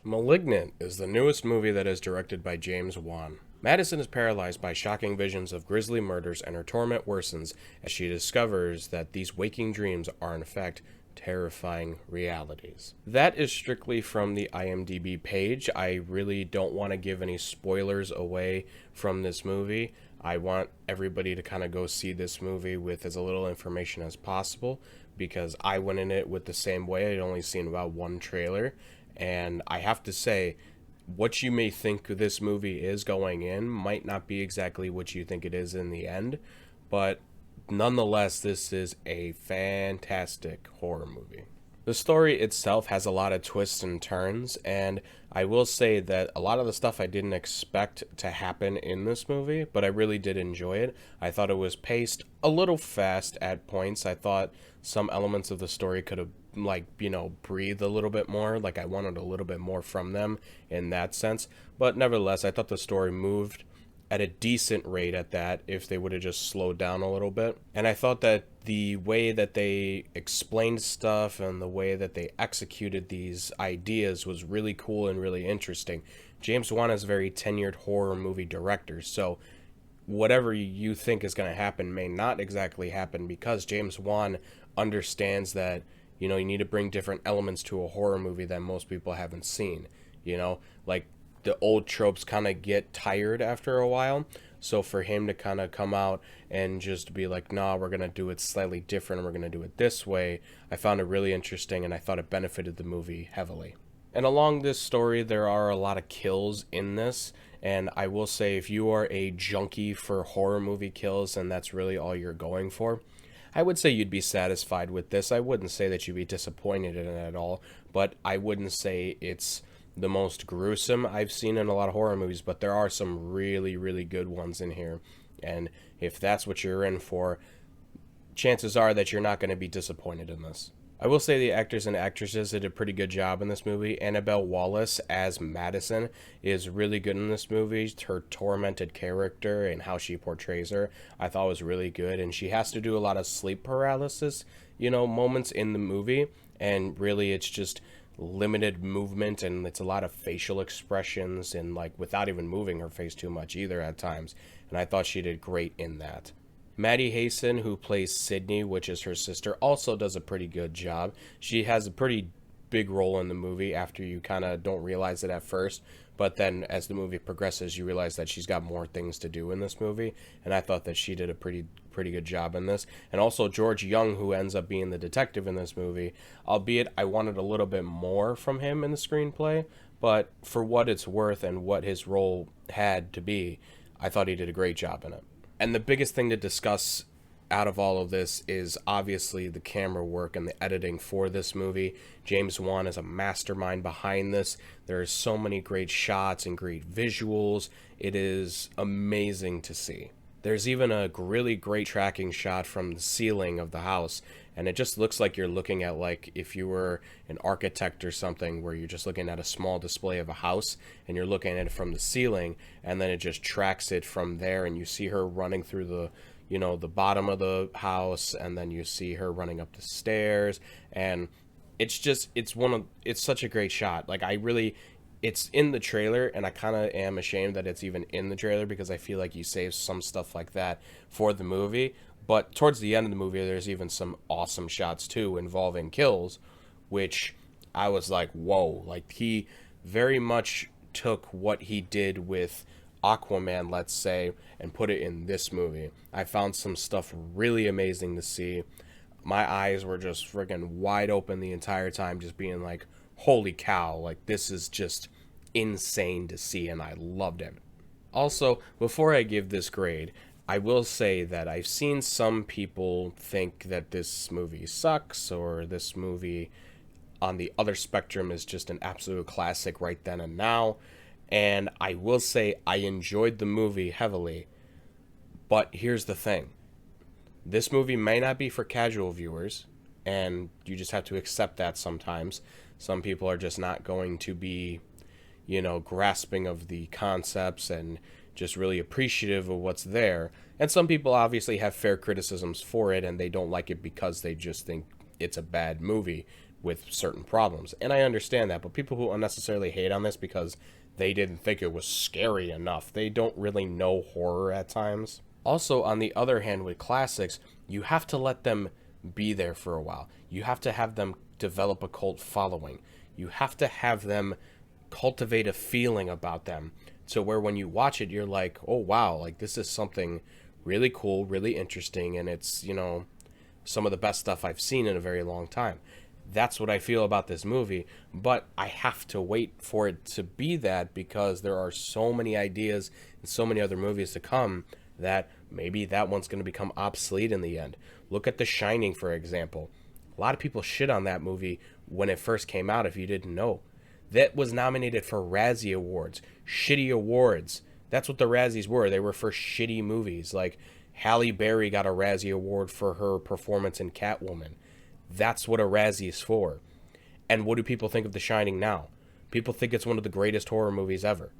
Malignant is the newest movie that is directed by James Wan. Madison is paralyzed by shocking visions of grisly murders, and her torment worsens as she discovers that these waking dreams are in fact terrifying realities. That is strictly from the IMDb page. I really don't want to give any spoilers away from this movie. I want everybody to kind of go see this movie with as little information as possible because I went in it with the same way. I'd only seen about one trailer, and I have to say, what you may think this movie is going in might not be exactly what you think it is in the end, but nonetheless, this is a fantastic horror movie. The story itself has a lot of twists and turns, and I will say that a lot of the stuff I didn't expect to happen in this movie, but I really did enjoy it. I thought it was paced a little fast at points. I thought some elements of the story could have, breathed a little bit more. Like, I wanted a little bit more from them in that sense. But nevertheless, I thought the story moved at a decent rate at that if they would have just slowed down a little bit. And I thought that the way that they explained stuff and the way that they executed these ideas was really cool and really interesting. James Wan is a very tenured horror movie director, so whatever you think is going to happen may not exactly happen because James Wan understands that, you need to bring different elements to a horror movie that most people haven't seen. Like the old tropes kind of get tired after a while. So for him to kind of come out and just be like, nah, we're going to do it slightly different and we're going to do it this way, I found it really interesting and I thought it benefited the movie heavily. And along this story, there are a lot of kills in this. And I will say, if you are a junkie for horror movie kills and that's really all you're going for, I would say you'd be satisfied with this. I wouldn't say that you'd be disappointed in it at all, but I wouldn't say it's the most gruesome I've seen in a lot of horror movies, but there are some really, really good ones in here. And if that's what you're in for, chances are that you're not going to be disappointed in this. I will say the actors and actresses did a pretty good job in this movie. Annabelle Wallis as Madison is really good in this movie. Her tormented character and how she portrays her, I thought was really good. And she has to do a lot of sleep paralysis, moments in the movie. And really it's just limited movement and it's a lot of facial expressions and without even moving her face too much either at times. And I thought she did great in that. Maddie Hasson, who plays Sydney, which is her sister, also does a pretty good job. She has a pretty big role in the movie after you kind of don't realize it at first, but then as the movie progresses, you realize that she's got more things to do in this movie, and I thought that she did a pretty good job in this. And also George Young, who ends up being the detective in this movie, albeit I wanted a little bit more from him in the screenplay, but for what it's worth and what his role had to be, I thought he did a great job in it. And the biggest thing to discuss out of all of this is obviously the camera work and the editing for this movie. James Wan is a mastermind behind this. There are so many great shots and great visuals. It is amazing to see. There's even a really great tracking shot from the ceiling of the house, and it just looks like you're looking at if you were an architect or something, where you're just looking at a small display of a house and you're looking at it from the ceiling, and then it just tracks it from there, and you see her running through the bottom of the house, and then you see her running up the stairs, and it's such a great shot. It's in the trailer, and I kind of am ashamed that it's even in the trailer because I feel like you save some stuff like that for the movie. But towards the end of the movie, there's even some awesome shots too involving kills, which I was like, whoa. He very much took what he did with Aquaman, let's say, and put it in this movie. I found some stuff really amazing to see. My eyes were just freaking wide open the entire time, just being like, holy cow, this is just insane to see, and I loved it. Also, before I give this grade, I will say that I've seen some people think that this movie sucks, or this movie on the other spectrum is just an absolute classic right then and now, and I will say I enjoyed the movie heavily, but here's the thing. This movie may not be for casual viewers, and you just have to accept that sometimes. Some people are just not going to be, grasping of the concepts and just really appreciative of what's there. And some people obviously have fair criticisms for it, and they don't like it because they just think it's a bad movie. with certain problems. And I understand that, but people who unnecessarily hate on this because they didn't think it was scary enough, they don't really know horror at times. Also, on the other hand, with classics, you have to let them be there for a while. You have to have them develop a cult following. You have to have them cultivate a feeling about them to where when you watch it, you're like, oh wow, like this is something really cool, really interesting, and it's, some of the best stuff I've seen in a very long time. That's what I feel about this movie, but I have to wait for it to be that because there are so many ideas and so many other movies to come that maybe that one's going to become obsolete in the end. Look at The Shining, for example. A lot of people shit on that movie when it first came out, if you didn't know. That was nominated for Razzie Awards, shitty awards. That's what the Razzies were. They were for shitty movies. Like, Halle Berry got a Razzie Award for her performance in Catwoman. That's what a Razzie is for. And what do people think of The Shining now? People think it's one of the greatest horror movies ever.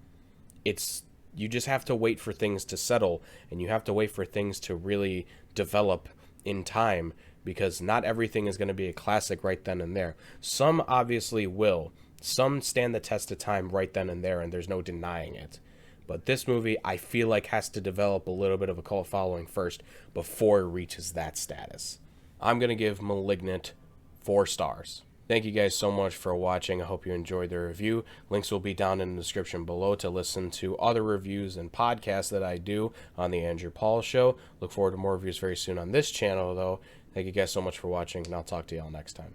You just have to wait for things to settle, and you have to wait for things to really develop in time, because not everything is going to be a classic right then and there. Some obviously will. Some stand the test of time right then and there, and there's no denying it. But this movie, I feel like, has to develop a little bit of a cult following first before it reaches that status. I'm going to give Malignant 4 stars. Thank you guys so much for watching. I hope you enjoyed the review. Links will be down in the description below to listen to other reviews and podcasts that I do on The Andrew Paul Show. Look forward to more reviews very soon on this channel, though. Thank you guys so much for watching, and I'll talk to y'all next time.